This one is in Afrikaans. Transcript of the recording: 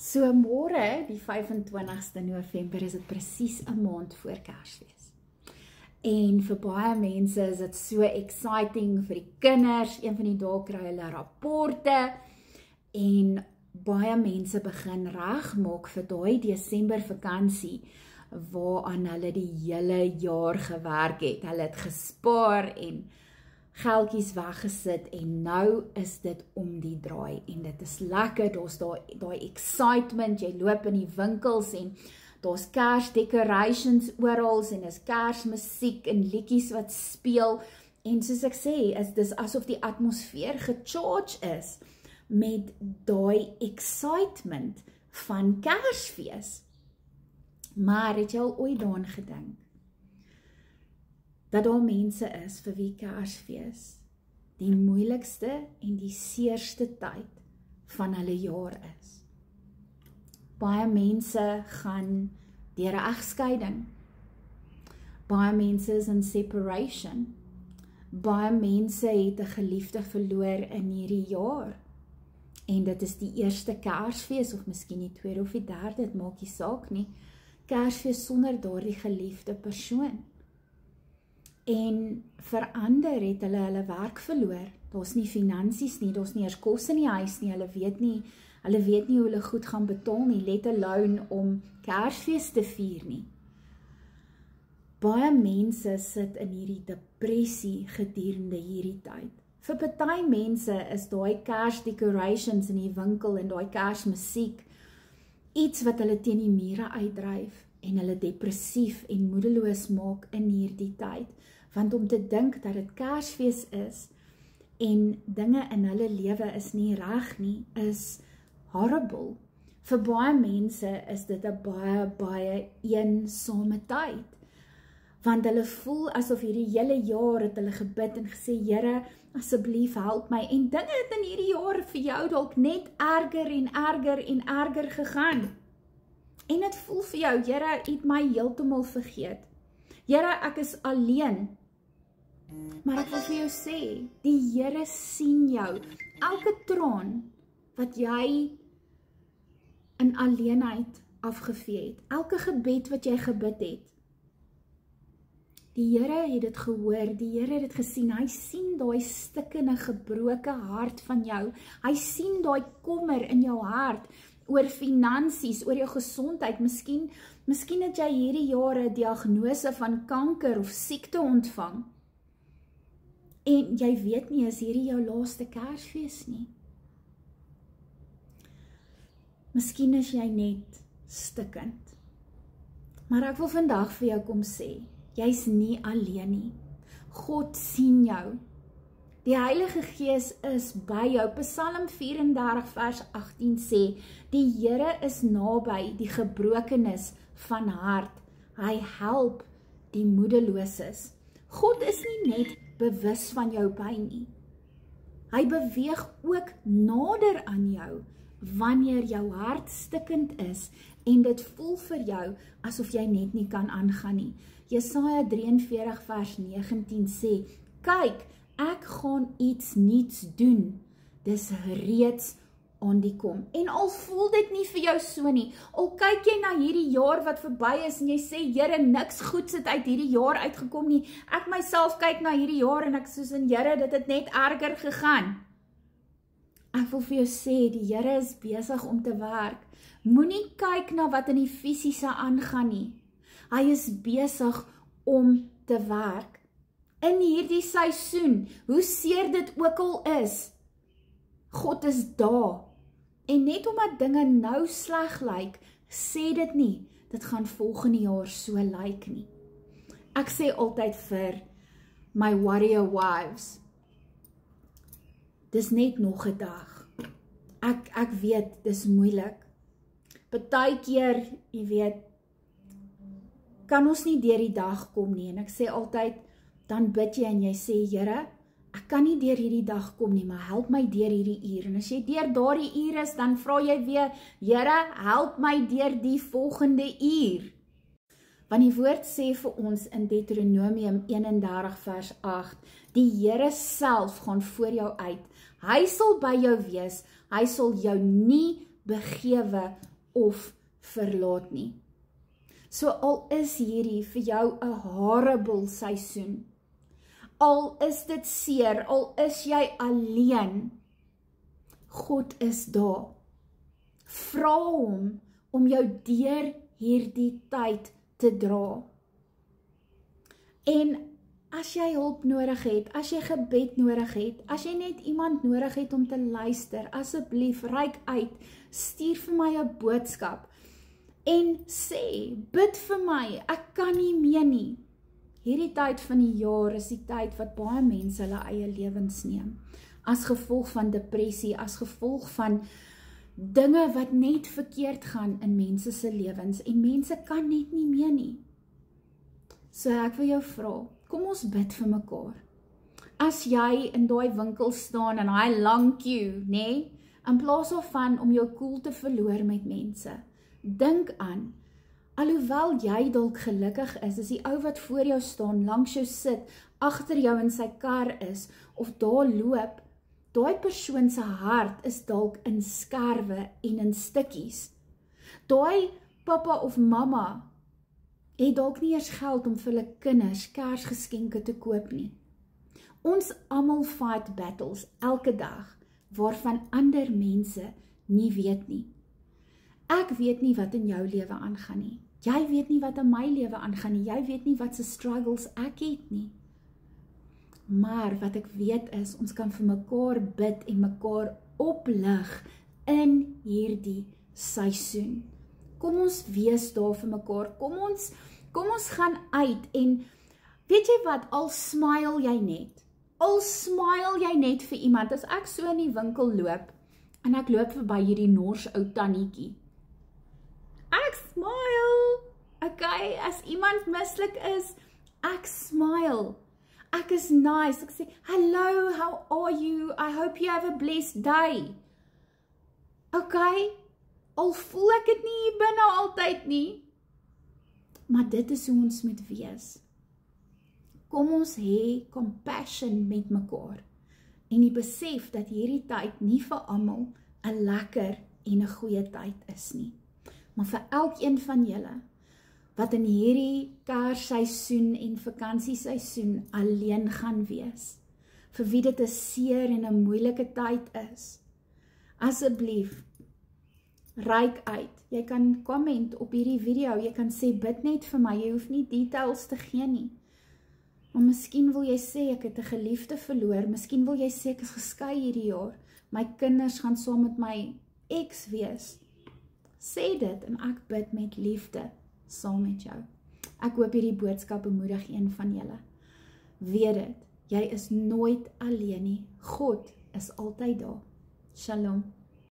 So môre, die 25ste November, is dit presies 'n maand voor Kersfees. En vir baie mense is dit so exciting vir die kinders. Een van die dae kry hulle rapporte en baie mense begin regmaak vir daai Desember vakansie waaraan hulle die hele jaar gewerk het. Hulle het gespaar en geldjies weggesit en nou is dit om die draai en dit is lekker. Daar's daai excitement, jy loop in die winkels en daar's kersdecorations oral en is kersmusiek en liedjies wat speel en soos ek sê, is dis asof die atmosfeer gecharge is met daai excitement van Kersfees. Maar het jy al ooit daaraan gedink dat daar mense is vir wie Kersfees die moeilikste en die seerste tyd van hulle jaar is? Baie mense gaan deur 'n egskeiding. Baie mense is in separation. Baie mense het 'n geliefde verloor in hierdie jaar. En dit is die eerste Kersfees, of miskien die tweede of die derde, dit maak nie saak nie. Kersfees sonder daardie geliefde persoon. En verander het hulle werk verloor. Daar's nie finansies nie, daar's nie eers kos in die huis nie, hulle weet nie hoe hulle goed gaan betaal nie, let alone om Kersfees te vier nie. Baie mense sit in hierdie depressie gedurende hierdie tyd. Vir party mense is daai kersdecorations in die winkel en daai kersmusiek iets wat hulle teen die mure uitdryf en hulle depressief en moedeloos maak in hierdie tyd. Want om te dink dat dit Kersfees is en dinge in hulle lewe is nie reg nie, is horrible. Vir baie mense is dit 'n baie eensame tyd. Want hulle voel asof hierdie hele jaar het hulle gebid en gesê, Here, asseblief help my. En dinge het in hierdie jaar vir jou dalk net erger en erger en erger gegaan. En dit voel vir jou, Here, U het my heeltemal vergeet. Here, ek is alleen. Maar ek wil vir jou sê, die Here sien jou. Elke traan wat jy in alleenheid afgevee het, elke gebed wat jy gebid het, die Here het dit gehoor, die Here het dit gesien, hy sien daai stikkende, gebroke hart van jou, hy sien daai kommer in jou hart, oor finansies, oor jou gesondheid, miskien het jy hierdie jare 'n diagnose van kanker of siekte ontvang, en jy weet nie, is hierdie jou laaste Kersfees nie. Miskien is jy net stikkend, maar ek wil vandag vir jou kom sê, jy's nie alleen nie. God sien jou. Die Heilige Gees is by jou. Psalm 34 vers 18 sê, die Here is naby die gebrokenes van hart. Hy help die moedeloses. God is nie net bewus van jou pyn nie. Hy beweeg ook nader aan jou, wanneer jou hart stikkend is, en dit voel vir jou, asof jy net nie kan aangaan nie. Jesaja 43 vers 19 sê, kyk, ek gaan iets niets doen, dis reeds aan die kom. En al voel dit nie vir jou so nie, al kyk jy na hierdie jaar wat verby is, en jy sê, Here, niks goeds het uit hierdie jaar uitgekom nie, ek myself kyk na hierdie jaar, en ek soos in Here, dit het net erger gegaan. Ek wil vir jou sê, die Here is besig om te werk. Moenie kyk na wat in die fisiese aangaan nie. Hy is besig om te werk. In hierdie seisoen, hoe seer dit ook al is, God is daar. En net omdat dinge nou sleg lyk, sê dit nie, dit gaan volgende jaar so lyk nie. Ek sê altyd vir my warrior wives, dis net nog 'n dag. Ek weet, dis moeilik. Partykeer, jy weet, kan ons nie deur die dag kom nie, en ek sê altyd, dan bid jy en jy sê, Here, ek kan nie deur hierdie dag kom nie, maar help my deur hierdie uur, en as jy deur daardie uur is, dan vra jy weer, Here, help my deur die volgende uur. Want die woord sê vir ons in Deuteronomium 31 vers 8, die Here self gaan voor jou uit, hy sal by jou wees, hy sal jou nie begewe of verlaat nie. So al is hierdie vir jou 'n horrible seisoen, al is dit seer, al is jy alleen, God is daar. Vra hom om jou deur hierdie tyd te dra. En as jy hulp nodig het, as jy gebed nodig het, as jy net iemand nodig het om te luister, asseblief reik uit, stuur vir my 'n boodskap en sê, bid vir my, ek kan nie meer nie. Hierdie tyd van die jaar is die tyd wat baie mense hulle eie lewens neem, as gevolg van depressie, as gevolg van dinge wat net verkeerd gaan in mense se lewens, en mense kan net nie meer nie. So ek wil jou vra, kom ons bid vir mekaar. As jy in daai winkel staan in daai lang queue, nê, in plaas daarvan om jou koel te verloor met mense, dink aan, alhoewel jy dalk gelukkig is die ou wat voor jou staan, langs jou sit, agter jou in sy kar is, of daar loop, daai persoon se hart is dalk in skerwe en in stukkies. Daai pappa of mamma het dalk nie eers geld om vir hulle kinders Kersgeskenke te koop nie. Ons almal fight battles elke dag, waarvan ander mense nie weet nie. Ek weet nie wat in jou lewe aangaan nie. Jy weet nie wat in my lewe aangaan nie. Jy weet nie wat se struggles ek het nie. Maar wat ek weet is, ons kan vir mekaar bid en mekaar oplig in hierdie seisoen. Kom ons wees daar vir mekaar, kom ons gaan uit en weet jy wat, al smile jy net vir iemand, as ek so in die winkel loop, en ek loop verby hierdie nors ou tannietjie, ek smile, okay, as iemand mislik is, ek smile, ek is nice, ek sê, hello, how are you, I hope you have a blessed day, okay, al voel ek het nie hier binne altyd nie, maar dit is hoe ons moet wees. Kom ons hê compassion met mekaar en die besef dat hierdie tyd nie vir almal 'n lekker en 'n goeie tyd is nie. Maar vir elkeen van julle wat in hierdie Kersseisoen en vakansieseisoen alleen gaan wees, vir wie dit 'n seer en 'n moeilike tyd is, asseblief reik uit. Jy kan comment op hierdie video, jy kan sê bid net vir my, jy hoef nie details te gee nie. Maar miskien wil jy sê ek het 'n geliefde verloor, miskien wil jy sê ek is geskei hierdie jaar, my kinders gaan saam met my ex wees. Sê dit en ek bid met liefde saam met jou. Ek hoop hierdie boodskap bemoedig een van julle. Weet dit, jy is nooit alleen nie. God is altyd daar. Shalom.